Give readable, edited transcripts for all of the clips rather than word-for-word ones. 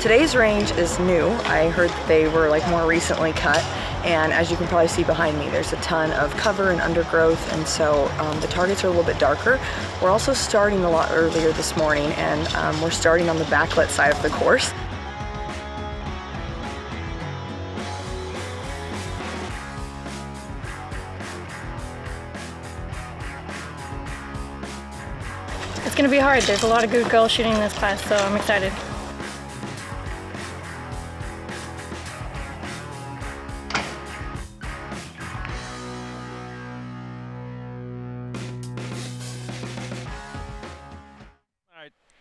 today's range is new. I heard that they were like more recently cut, and as you can probably see behind me, there's a ton of cover and undergrowth, and so the targets are a little bit darker. We're also starting a lot earlier this morning, and we're starting on the backlit side of the course. It's going to be hard. There's a lot of good girls shooting in this class, so I'm excited.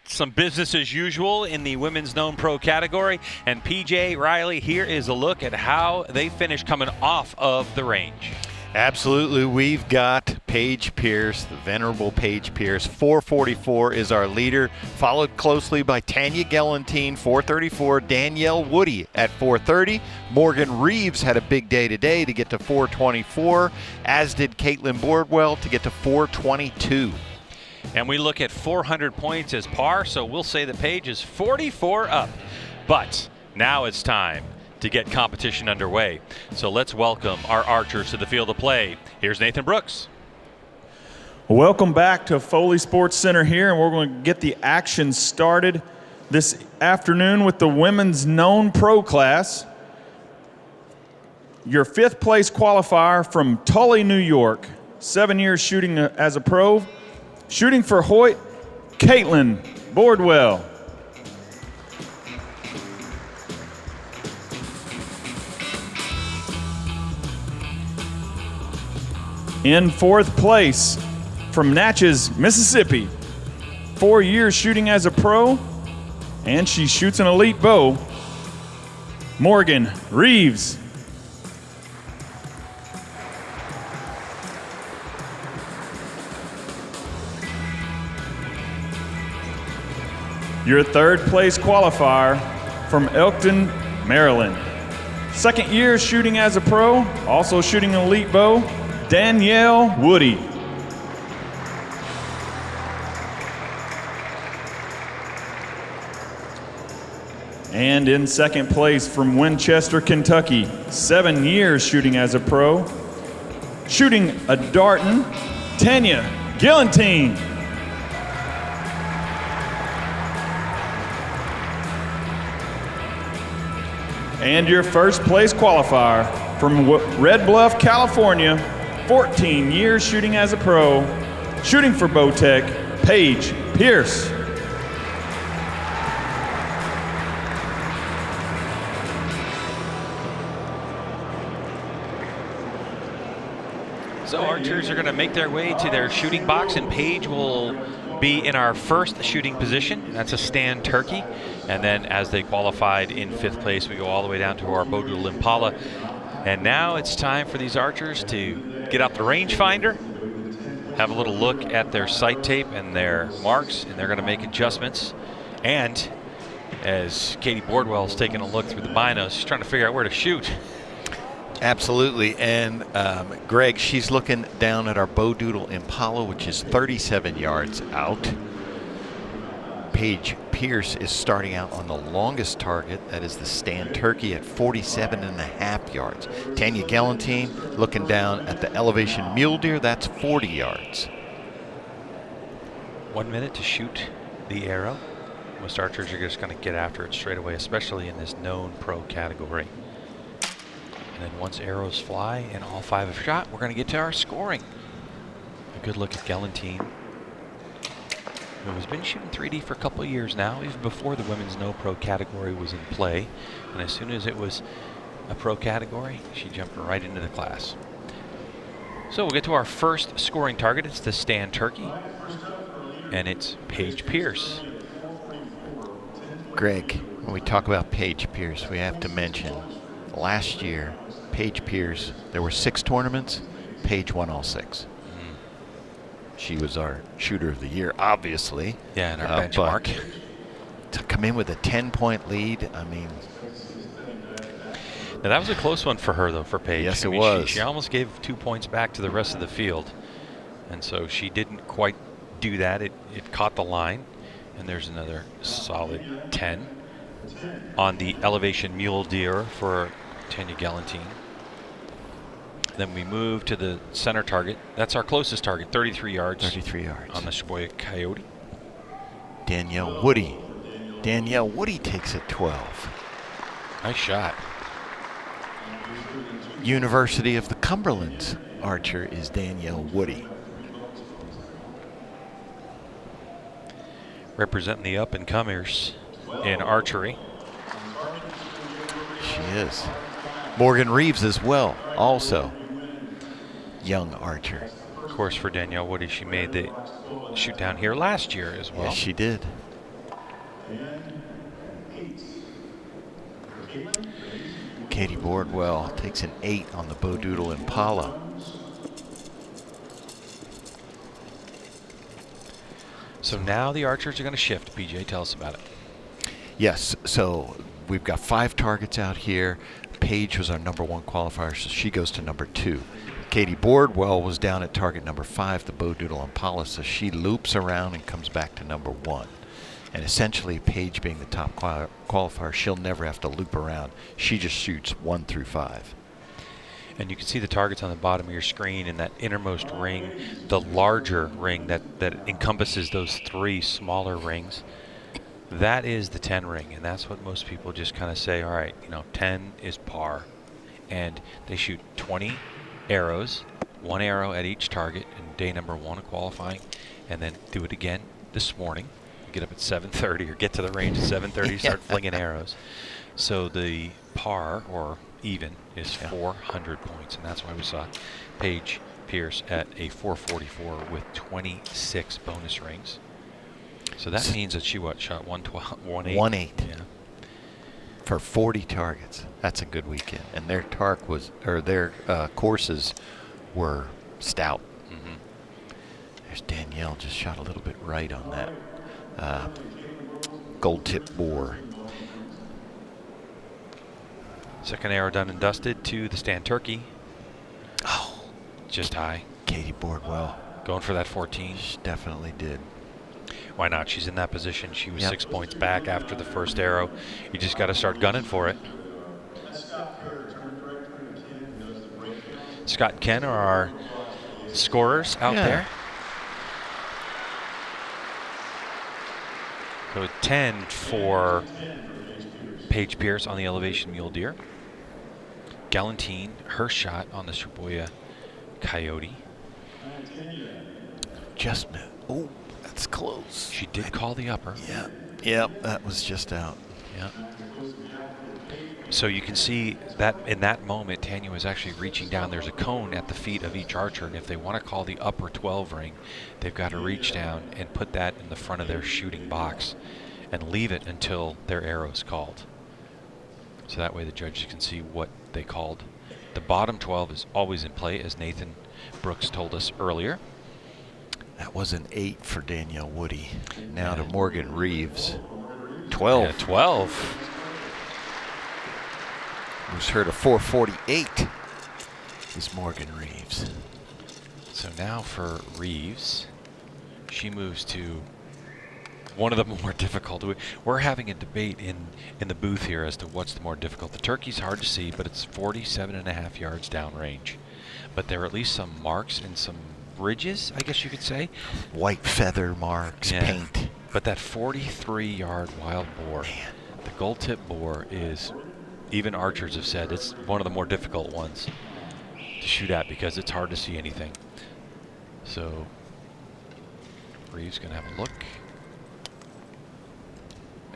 Some business as usual in the women's known pro category, and PJ Riley, here is a look at how they finished coming off of the range. Absolutely. We've got Paige Pierce, the venerable Paige Pierce. 444 is our leader, followed closely by Tanya Galantine, 434. Danielle Woody at 430. Morgan Reeves had a big day today to get to 424, as did Caitlin Boardwell to get to 422. And we look at 400 points as par, so we'll say that Paige is 44 up. But now it's time to get competition underway. So let's welcome our archers to the field of play. Here's Nathan Brooks. Welcome back to Foley Sports Center here, and we're going to get the action started this afternoon with the women's known pro class. Your fifth place qualifier from Tully, New York, 7 years shooting as a pro. Shooting for Hoyt, Caitlin Boardwell. In fourth place from Natchez, Mississippi, 4 years shooting as a pro, and she shoots an elite bow, Morgan Reeves. Your third place qualifier from Elkton, Maryland. 2nd year shooting as a pro, also shooting an elite bow, Danielle Woody. And in 2nd place from Winchester, Kentucky, 7 years shooting as a pro, shooting a Darton, Tanya Galantine. And your first place qualifier from Red Bluff, California, 14 years shooting as a pro, shooting for Bowtech, Paige Pierce. So archers are going to make their way to their shooting box, and Paige will be in our first shooting position. That's a stand turkey. And then as they qualified in 5th place, we go all the way down to our Bodoodle Impala. And now it's time for these archers to get out the rangefinder, have a little look at their sight tape and their marks, and they're going to make adjustments. And as Katie Boardwell is taking a look through the binos, she's trying to figure out where to shoot. Absolutely. And Greg, she's looking down at our Bodoodle Impala, which is 37 yards out. Paige Pierce is starting out on the longest target. That is the stand turkey at 47.5 yards. Tanya Galantine looking down at the elevation mule deer. That's 40 yards. 1 minute to shoot the arrow. Most archers are just going to get after it straight away, especially in this known pro category. And then once arrows fly and all 5 have shot, we're going to get to our scoring. A good look at Galantine, who has been shooting 3D for a couple of years now, even before the women's no pro category was in play. And as soon as it was a pro category, she jumped right into the class. So we'll get to our first scoring target. It's the stand turkey, and it's Paige Pierce. Greg, when we talk about Paige Pierce, we have to mention last year, Paige Pierce, there were 6 tournaments. Paige won all 6. She was our shooter of the year, obviously. Yeah, and our benchmark. To come in with a 10-point lead, I mean. Now that was a close one for her, though, for Paige. Yes, it was. She almost gave 2 points back to the rest of the field. And so she didn't quite do that. It caught the line. And there's another solid 10. on the elevation mule deer for Tanya Galantine. Then we move to the center target. That's our closest target, 33 yards. 33 yards. On the Sheboygan Coyote. Danielle Woody. Danielle Woody takes it 12. Nice shot. University of the Cumberland's archer is Danielle Woody. Representing the up-and-comers in archery. She is. Morgan Reeves as well, also young archer. Of course, for Danielle Woody, she made the shoot down here last year as well. Yes, she did. Katie Boardwell takes an 8 on the Bowdoodle Impala. So now the archers are going to shift. PJ, tell us about it. Yes, so we've got 5 targets out here. Paige was our #1 qualifier, so she goes to #2. Katie Boardwell was down at target #5, the Bowdoodle Impala, so she loops around and comes back to #1. And essentially, Paige being the top qualifier, she'll never have to loop around. She just shoots 1 through 5. And you can see the targets on the bottom of your screen in that innermost ring, the larger ring that encompasses those 3 smaller rings. That is the 10 ring, and that's what most people just kind of say, all right, 10 is par. And they shoot 20 arrows, 1 arrow at each target in day #1 of qualifying, and then do it again this morning. Get up at 7:30 or get to the range at 7:30, start flinging arrows. So the par, or even, is 400 points, and that's why we saw Paige Pierce at a 444 with 26 bonus rings. So that means that she shot 112, 1-8. 1-8. Yeah. For 40 targets. That's a good weekend. And their courses were stout. Mm-hmm. There's Danielle, just shot a little bit right on that gold tip bore. Second arrow done and dusted to the stand turkey. Oh, just high. Katie Boardwell. Going for that 14. She definitely did. Why not? She's in that position. She was 6 points back after the first arrow. You just got to start gunning for it. Scott and Ken are our scorers out there. So a 10 for Paige Pierce on the elevation mule deer. Galantine, her shot on the Sheboygan Coyote. Just missed. Oh, that's close. She did call the upper. Yeah. Yep, that was just out. Yeah. So you can see that in that moment, Tanya was actually reaching down. There's a cone at the feet of each archer, and if they want to call the upper 12 ring, they've got to reach down and put that in the front of their shooting box and leave it until their arrow is called. So that way the judges can see what they called. The bottom 12 is always in play, as Nathan Brooks told us earlier. That was an 8 for Danielle Woody. Now to Morgan Reeves. 12. Yeah, 12. Who's heard a 448 is Morgan Reeves. So now for Reeves, she moves to one of the more difficult. We're having a debate in the booth here as to what's the more difficult. The turkey's hard to see, but it's 47.5 yards downrange. But there are at least some marks and some ridges, I guess you could say. White feather marks, paint. But that 43-yard wild boar, the gold tip boar, is, even archers have said, it's one of the more difficult ones to shoot at because it's hard to see anything. So Reeves going to have a look.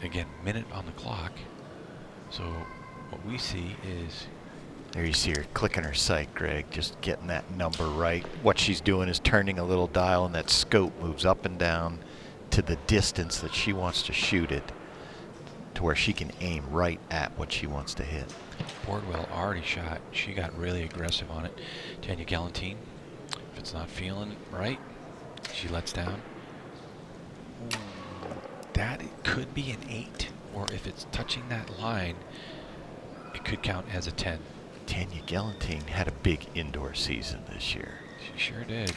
Again, minute on the clock. So what we see is... There you see her clicking her sight, Greg, just getting that number right. What she's doing is turning a little dial, and that scope moves up and down to the distance that she wants to shoot it, to where she can aim right at what she wants to hit. Boardwell already shot. She got really aggressive on it. Tanya Galantine, if it's not feeling right, she lets down. That could be an 8, or if it's touching that line, it could count as a 10. Tanya Galantine had a big indoor season this year. She sure did.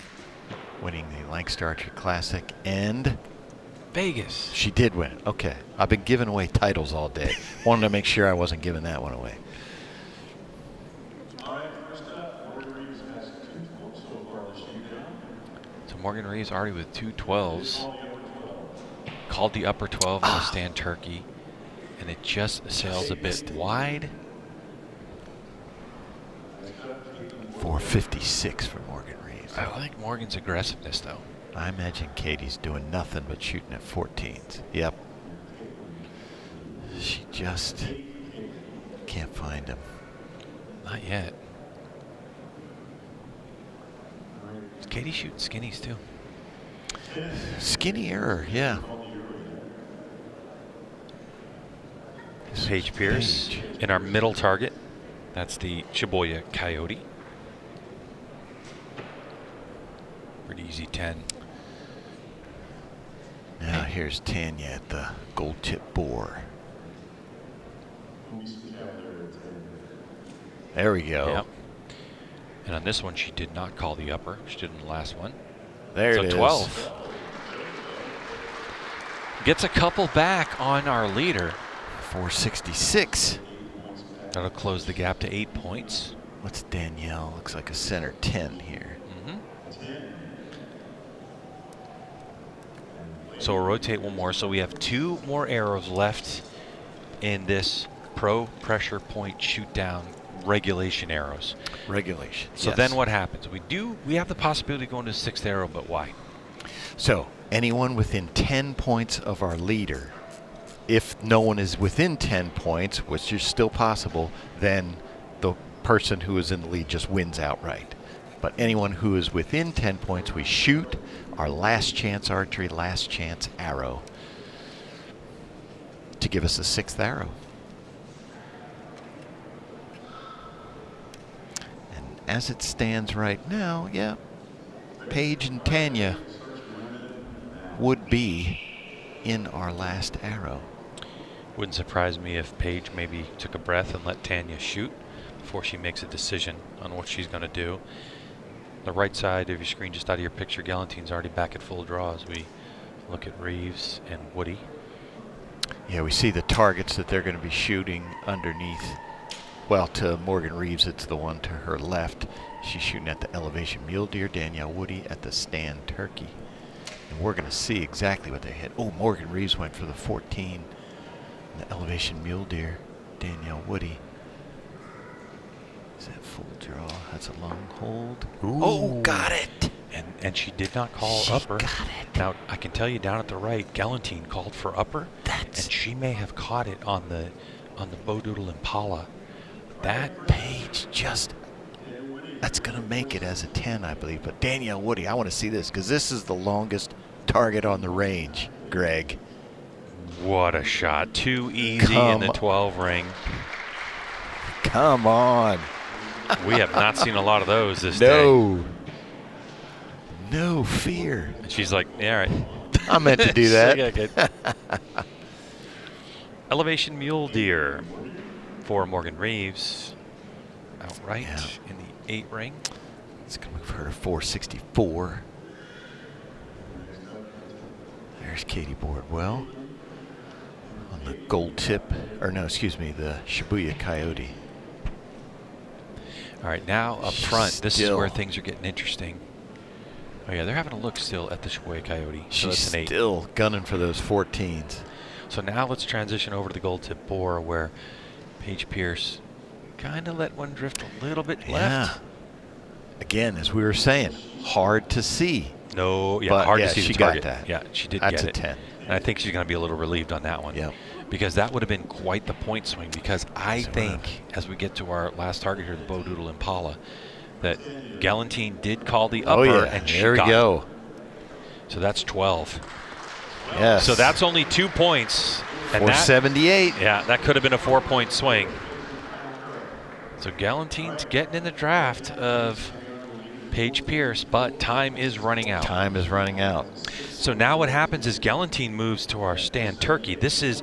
Winning the Lancaster Archery Classic and Vegas. She did win it. Okay. I've been giving away titles all day. Wanted to make sure I wasn't giving that one away. So Morgan Reeves already with 2 12s. Called the upper 12 on the stand turkey. And it just sails a bit wide. 456 for Morgan Reeves. I like Morgan's aggressiveness, though. I imagine Katie's doing nothing but shooting at 14s. Yep. She just can't find him. Not yet. Katie shooting skinnies, too. Skinny error, yeah. Paige Pierce in our middle target. That's the Shibuya Coyote. Pretty easy 10. Now here's Tanya at the gold tip boar. There we go. Yep. And on this one, she did not call the upper. She did in the last one. There it is. 12. Gets a couple back on our leader. 466. That'll close the gap to 8 points. What's Danielle? Looks like a center 10 here. So we'll rotate one more. So we have 2 more arrows left in this pro pressure point shoot down regulation arrows. Regulation. So yes. then what happens? We have the possibility of going to 6th arrow, but why? So anyone within 10 points of our leader, if no one is within 10 points, which is still possible, then the person who is in the lead just wins outright. But anyone who is within 10 points, we shoot our last chance archery, last chance arrow to give us the 6th arrow. And as it stands right now, yeah, Paige and Tanya would be in our last arrow. Wouldn't surprise me if Paige maybe took a breath and let Tanya shoot before she makes a decision on what she's going to do. The right side of your screen, just out of your picture, Gallantine's already back at full draw as we look at Reeves and Woody. Yeah, we see the targets that they're going to be shooting underneath. Well, to Morgan Reeves, it's the one to her left. She's shooting at the elevation mule deer. Danielle Woody at the stand turkey. And we're going to see exactly what they hit. Oh, Morgan Reeves went for the 14. The elevation mule deer. Danielle Woody. Is that full draw? That's a long hold. Ooh. Oh, got it. And she did not call She upper. got it. Now, I can tell you down at the right, Gallantine called for upper. And she may have caught it on the Bowdoodle Impala. That Page just, that's going to make it as a 10, I believe. But Danielle Woody, I want to see this because this is the longest target on the range, Greg. What a shot. Too easy in the 12 ring. Come on. We have not seen a lot of those this day. No fear. And she's like, yeah, all right. I meant to do that. Yeah, good. Elevation mule deer for Morgan Reeves. Outright in the 8 ring. It's going to move her to 464. There's Katie Boardwell on the gold tip, or no, excuse me, the Shibuya Coyote. All right, now up front, this is Still. where things are getting interesting. Oh yeah, they're having a look still at the Shibuya Coyote. So She's that's an 8. still gunning for those 14s. So now let's transition over to the gold tip boar where Paige Pierce kind of let one drift a little bit left. Again, as we were saying, hard to see. No, yeah, But, hard yeah, to see she the got target. that. Yeah, she did That's get a it. 10. And I think she's going to be a little relieved on that one. Yep. Because that would have been quite the point swing because I think as we get to our last target here, the Bowdoodle Impala, that Gallantine did call the upper and she there we got go. it. So that's 12. Yes. So that's only 2 points. And that, 478. yeah, that could have been a 4-point swing. So Gallantine's getting in the draft of Paige Pierce, but time is running out. Time is running out. So now what happens is Gallantine moves to our stand turkey. This is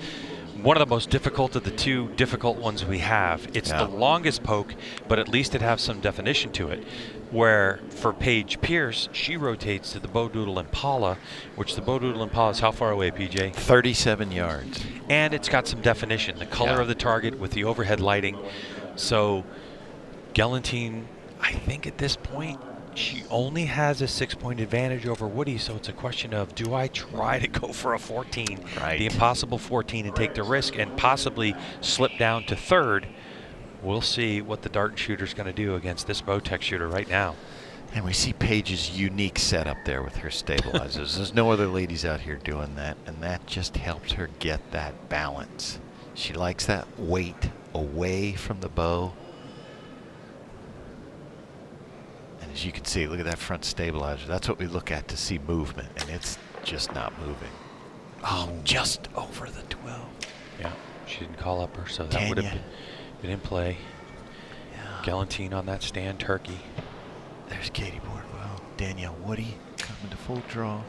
one of the most difficult of the 2 difficult ones we have. It's the longest poke, but at least it has some definition to it. Where for Paige Pierce, she rotates to the Bo Doodle Impala, which the Bo Doodle Impala is how far away, PJ? 37 yards. And it's got some definition, the color of the target with the overhead lighting. So Galantine, I think at this point, she only has a 6-point advantage over Woody, so it's a question of, do I try to go for a 14, the impossible 14, and take the risk and possibly slip down to third? We'll see what the dart shooter's going to do against this Bowtech shooter right now. And we see Paige's unique setup there with her stabilizers. There's no other ladies out here doing that, and that just helps her get that balance. She likes that weight away from the bow. And as you can see, look at that front stabilizer. That's what we look at to see movement, and it's just not moving. Oh, just over the 12. Yeah, she didn't call up her, so that would have been in play. Yeah. Galantine on that stand, turkey. There's Katie Bordwell. Danielle Woody coming to full draw.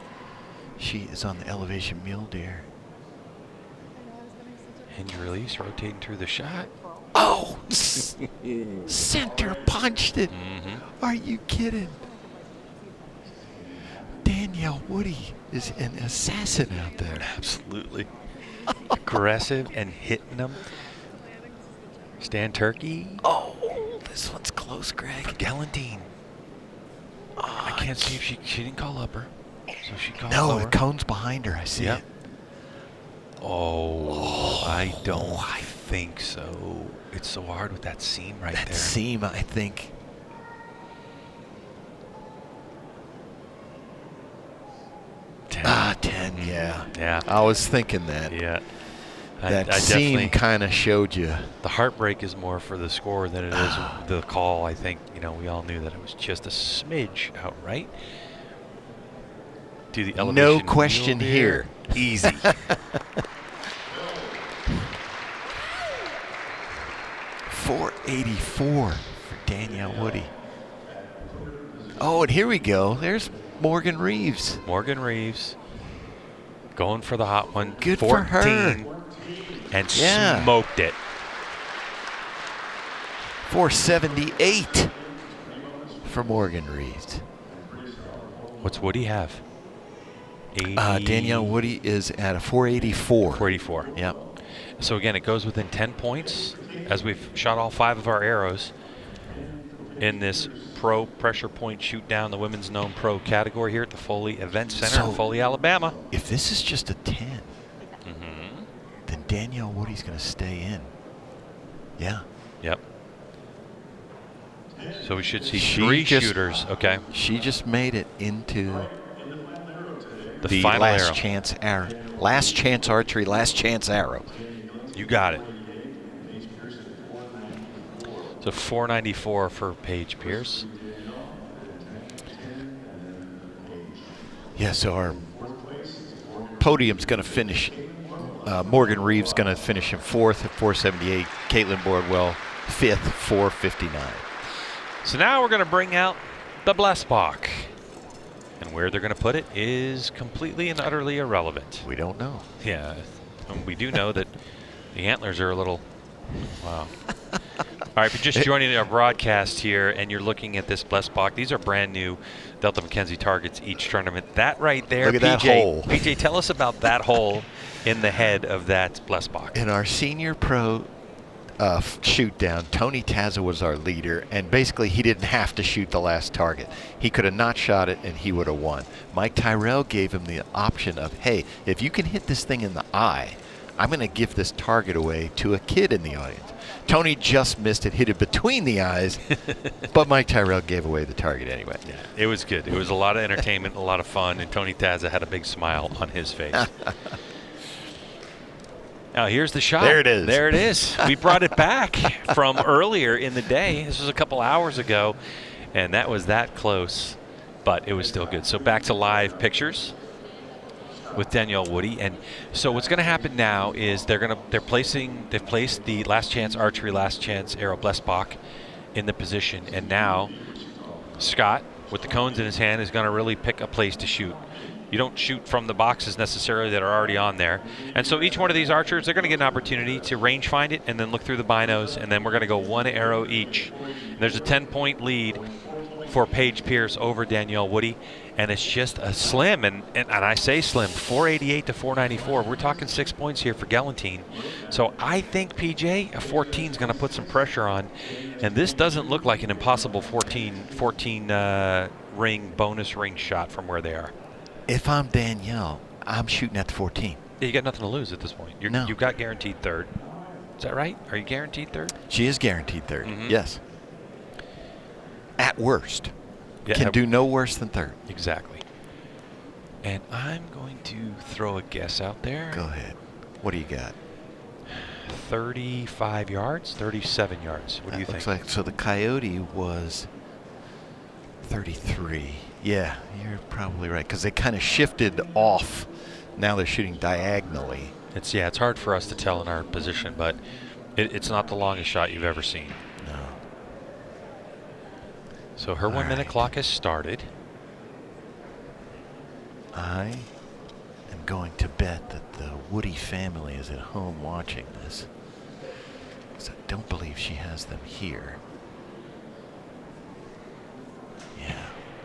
She is on the elevation mule deer. Hinge release, rotating through the shot. Oh, center punched it. Are you kidding? Danielle Woody is an assassin out there. Absolutely. Aggressive and hitting them. Stand turkey. Oh, this one's close, Greg. For Galantine. I can't see if she didn't call up her. So she called No, lower. the cone's behind her. I see it. Oh, I don't think so. It's so hard with that seam right there. That seam, I think. Ah, 10, yeah. Yeah. I was thinking that. Yeah. That I seam kind of showed you. The heartbreak is more for the score than it is the call. I think, we all knew that it was just a smidge outright. Do the elevation. No question here. Easy. 484 for Danielle Woody. Oh, and here we go. There's Morgan Reeves. Morgan Reeves going for the hot one. Good 14, for her. And smoked it. 478 for Morgan Reeves. What's Woody have? Danielle Woody is at a 484. 484. Yep. So again, it goes within 10 points as we've shot all 5 of our arrows in this pro pressure point shoot down, the women's known pro category here at the Foley Event Center in Foley, Alabama. If this is just a 10, then Danielle Woody's going to stay in. Yeah. Yep. So we should see 3 shooters. Okay. She just made it into the final last arrow. chance arrow. Last chance archery, last chance arrow. You got it. So 494 for Paige Pierce. Yeah, so our podium's going to finish. Morgan Reeves going to finish in 4th at 478. Caitlin Bordwell 5th, 459. So now we're going to bring out the Blessbach. And where they're going to put it is completely and utterly irrelevant. We don't know. Yeah. And we do know that the antlers are a little, wow. All right, if you're just joining our broadcast here and you're looking at this Blessbach, these are brand new Delta McKenzie targets each tournament. That right there, Look at PJ, that hole. PJ, tell us about that hole in the head of that Blessbach. In our senior pro shoot down, Tony Tazza was our leader, and basically he didn't have to shoot the last target. He could have not shot it and he would have won. Mike Tyrell gave him the option of, hey, if you can hit this thing in the eye, I'm going to give this target away to a kid in the audience. Tony just missed it, hit it between the eyes, but Mike Tyrell gave away the target anyway. Yeah, it was good. It was a lot of entertainment, a lot of fun, and Tony Tazza had a big smile on his face. Now here's the shot. There it is. There it is. We brought it back from earlier in the day. This was a couple hours ago, and that was that close, but it was still good. So back to live pictures with Danielle Woody. And so what's going to happen now is they've placed the last chance archery, last chance arrow Blessbach in the position, and now Scott with the cones in his hand is going to really pick a place to shoot. You don't shoot from the boxes necessarily that are already on there. And so each one of these archers, they're going to get an opportunity to range find it and then look through the binos, and then we're going to go 1 arrow each. And there's a 10-point lead for Paige Pierce over Danielle Woody, and it's just a slim, and I say slim, 488 to 494. We're talking 6 points here for Galantine. So I think, PJ, a 14 is going to put some pressure on, and this doesn't look like an impossible 14 ring, bonus ring shot from where they are. If I'm Danielle, I'm shooting at the 14. Yeah, you got nothing to lose at this point. No. You've got guaranteed third. Is that right? Are you guaranteed third? She is guaranteed third, Mhm. yes. At worst. Yeah, Can do no worse than third. Exactly. And I'm going to throw a guess out there. Go ahead. What do you got? 35 yards, 37 yards. What do you Looks think? like, so the Coyote was 33. Yeah, you're probably right, because they kind of shifted off. Now they're shooting diagonally. It's hard for us to tell in our position, but it's not the longest shot you've ever seen. No. So her 1 minute clock has started. I am going to bet that the Woody family is at home watching this. So I don't believe she has them here. Yeah.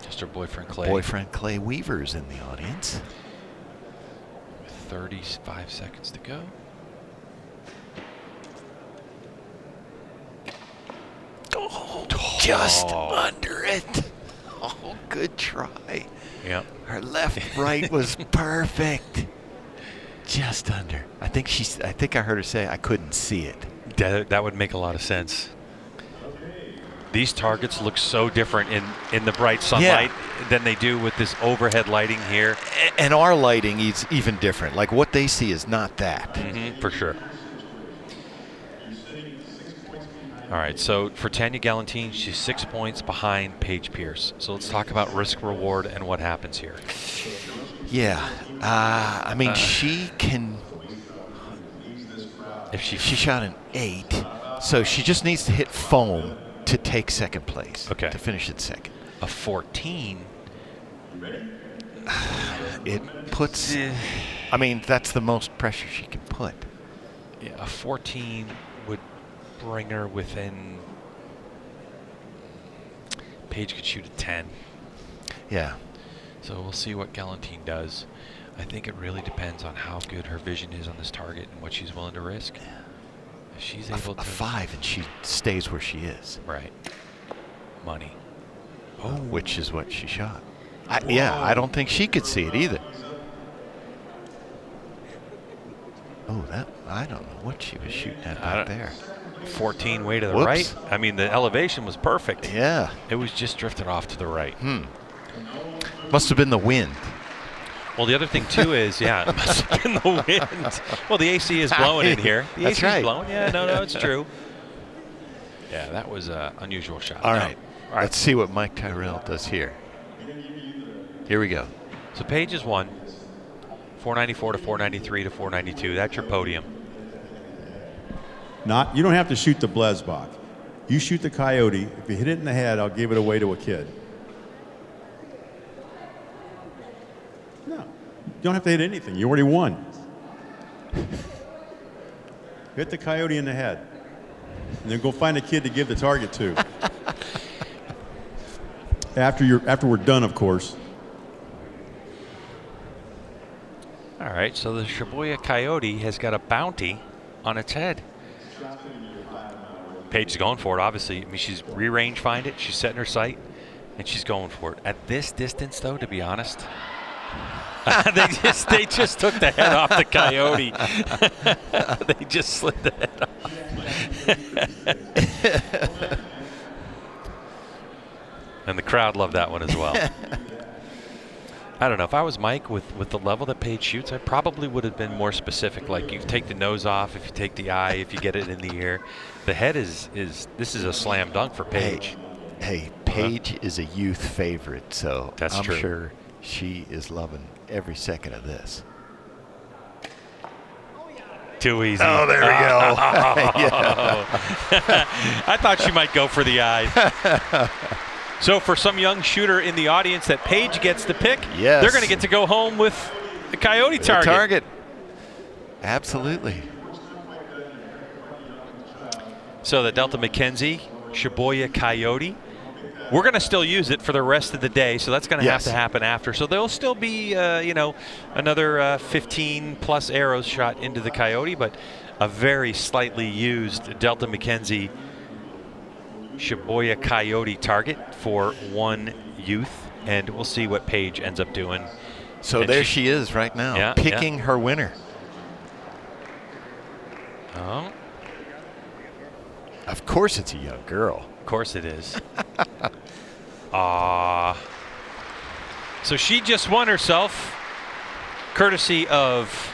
Just her boyfriend Clay. Boyfriend Clay Weaver's in the audience. With 35 seconds to go. Oh, just under it. Oh, good try. Yep. Her left right was perfect. Just under. I think I heard her say I couldn't see it. That would make a lot of sense. These targets look so different in the bright sunlight than they do with this overhead lighting here. And our lighting is even different. Like what they see is not that. Mm-hmm, for sure. All right, so for Tanya Galantine, she's 6 points behind Paige Pierce. So let's talk about risk reward and what happens here. Yeah, I mean she can. If she shot an 8, so she just needs to hit foam to take second place. Okay. To finish at second. A 14. It puts. I mean, that's the most pressure she can put. Yeah, a 14 would bring her within. Paige could shoot a 10. Yeah. So we'll see what Galantine does. I think it really depends on how good her vision is on this target and what she's willing to risk. If she's able to. A 5 and she stays where she is. Right. Money. Oh. Which is what she shot. I don't think she could see it either. Oh, I don't know what she was shooting at back there. 14 way to the Whoops. right. I mean, the elevation was perfect. Yeah. It was just drifted off to the right. Must have been the wind. Well, the other thing, too, is, it must have been the wind. Well, the AC is blowing in here. The That's AC right. is blowing. Yeah, no, it's true. Yeah, that was an unusual shot. All right. Let's see what Mike Tyrell does here. Here we go. So Paige is 1. 494 to 493 to 492. That's your podium. You don't have to shoot the Blesbach. You shoot the Coyote. If you hit it in the head, I'll give it away to a kid. No. You don't have to hit anything. You already won. Hit the Coyote in the head. And then go find a kid to give the target to. After we're done, of course. All right, so the Shibuya Coyote has got a bounty on its head. Paige is going for it, obviously. I mean, she's re-range find it. She's setting her sight, and she's going for it. At this distance, though, to be honest, they just took the head off the Coyote. They just slid the head off. And the crowd loved that one as well. I don't know. If I was Mike with the level that Paige shoots, I probably would have been more specific. Like, you take the nose off, if you take the eye, if you get it in the ear. The head this is a slam dunk for Paige. Hey, Paige is a youth favorite, so That's I'm true. sure she is loving every second of this. Too easy. Oh, there we go. I thought she might go for the eye. So for some young shooter in the audience that Paige gets the pick, Yes. they're going to get to go home with the Coyote target. Absolutely. So the Delta McKenzie, Shibuya Coyote, we're going to still use it for the rest of the day, so that's going to have Yes. to happen after. So there'll still be, another 15 plus arrows shot into the Coyote, but a very slightly used Delta McKenzie Shibuya Coyote target for one youth, and we'll see what Paige ends up doing. So And there she is right now, Yeah, picking her winner. Oh, Of course it's a young girl. of course it is. So she just won herself, courtesy of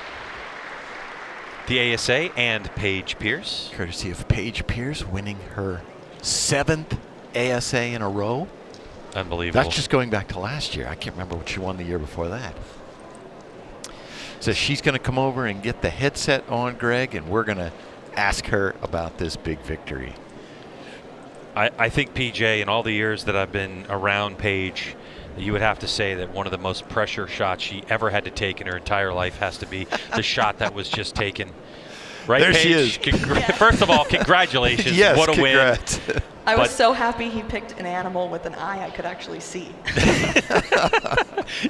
the ASA and Paige Pierce. Courtesy of Paige Pierce winning her 7th ASA in a row. Unbelievable. That's just going back to last year. I can't remember what she won the year before that. So she's going to come over and get the headset on, Greg, and we're going to ask her about this big victory. I think, PJ, in all the years that I've been around Paige, you would have to say that one of the most pressure shots she ever had to take in her entire life has to be the shot that was just taken. Right, There Paige? she is. First of all, congratulations. Yes, what a congrats. win. I was But- so happy he picked an animal with an eye I could actually see.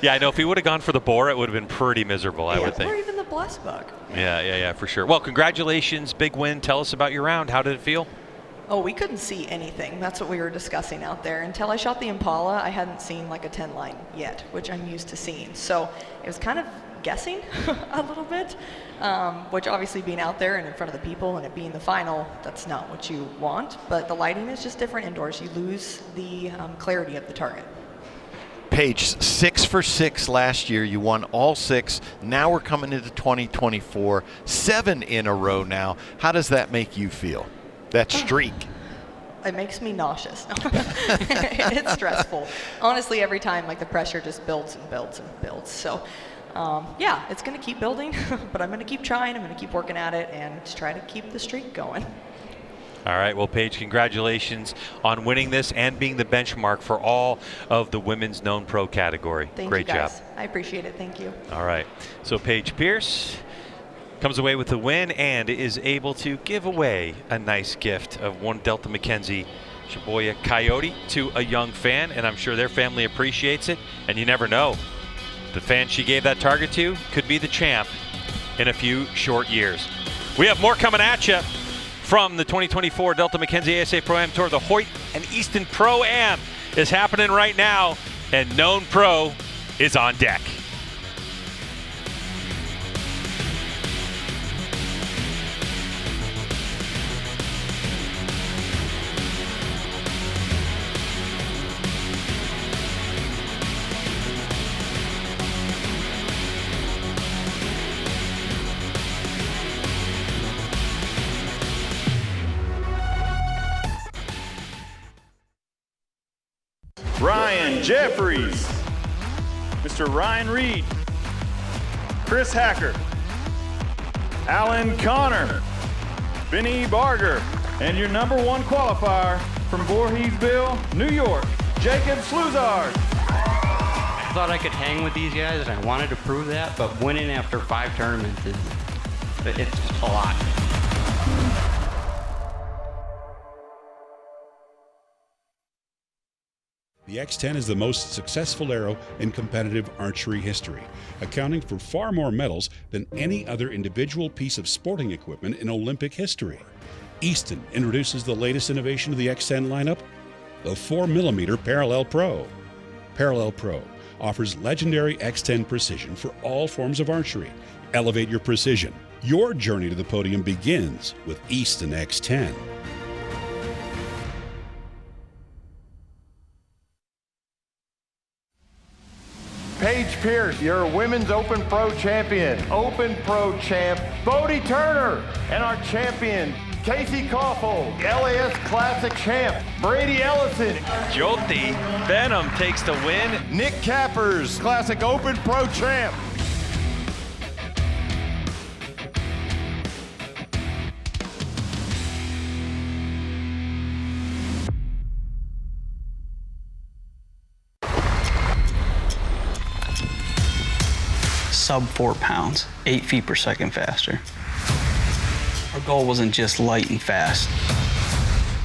Yeah, I know. If he would have gone for the boar, it would have been pretty miserable, I would think. Or even the blessed bug. Yeah, for sure. Well, congratulations. Big win. Tell us about your round. How did it feel? Oh, we couldn't see anything. That's what we were discussing out there. Until I shot the Impala, I hadn't seen like a 10 line yet, which I'm used to seeing. So it was kind of guessing a little bit, which obviously being out there and in front of the people and it being the final, that's not what you want. But the lighting is just different indoors. You lose the clarity of the target. Paige, 6 for 6 last year. You won all 6. Now we're coming into 2024, 7 in a row now. How does that make you feel? That streak. It makes me nauseous. It's stressful. Honestly, every time, like the pressure just builds and builds and builds. So, yeah, it's going to keep building, but I'm going to keep trying. I'm going to keep working at it and just try to keep the streak going. All right. Well, Paige, congratulations on winning this and being the benchmark for all of the women's known pro category. Great Thank you, guys. job. I appreciate it. Thank you. All right. So Paige Pierce comes away with the win and is able to give away a nice gift of one Delta McKenzie Shibuya Coyote to a young fan, and I'm sure their family appreciates it. And you never know, the fan she gave that target to could be the champ in a few short years. We have more coming at you from the 2024 Delta McKenzie ASA Pro-Am Tour. The Hoyt and Easton Pro-Am is happening right now, and Known Pro is on deck. Ryan Jeffries, Mr. Ryan Reed, Chris Hacker, Alan Connor, Benny Barger, and your number 1 qualifier from Voorheesville, New York, Jacob Sluzard. I thought I could hang with these guys, and I wanted to prove that, but winning after 5 tournaments it's a lot. The X-10 is the most successful arrow in competitive archery history, accounting for far more medals than any other individual piece of sporting equipment in Olympic history. Easton introduces the latest innovation to the X-10 lineup, the 4mm Parallel Pro. Parallel Pro offers legendary X-10 precision for all forms of archery. Elevate your precision. Your journey to the podium begins with Easton X-10. Paige Pierce, your Women's Open Pro champion. Open Pro champ, Bodie Turner. And our champion, Casey Koffel, LAS Classic champ, Brady Ellison. Jyoti Benham takes the win. Nick Cappers, Classic Open Pro champ. Sub 4 pounds, 8 feet per second faster. Our goal wasn't just light and fast.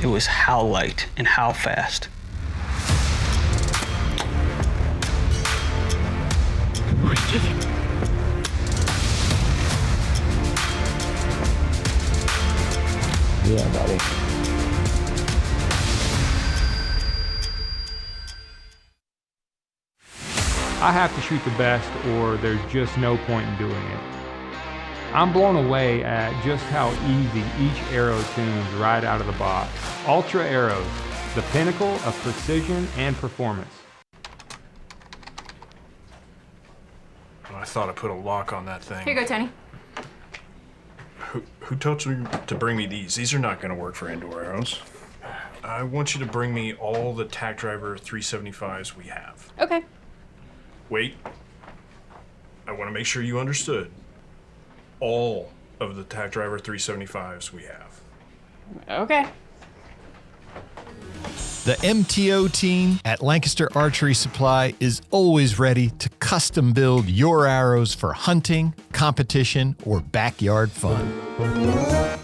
It was how light and how fast. Yeah, buddy. I have to shoot the best or there's just no point in doing it. I'm blown away at just how easy each arrow tunes right out of the box. Ultra Arrows, the pinnacle of precision and performance. I thought I put a lock on that thing. Here you go, Tony. Who told you to bring me these? These are not going to work for indoor arrows. I want you to bring me all the Tack Driver 375s we have. Okay. Wait. I want to make sure you understood. All of the Tack Driver 375s we have. Okay. The MTO team at Lancaster Archery Supply is always ready to custom build your arrows for hunting, competition, or backyard fun.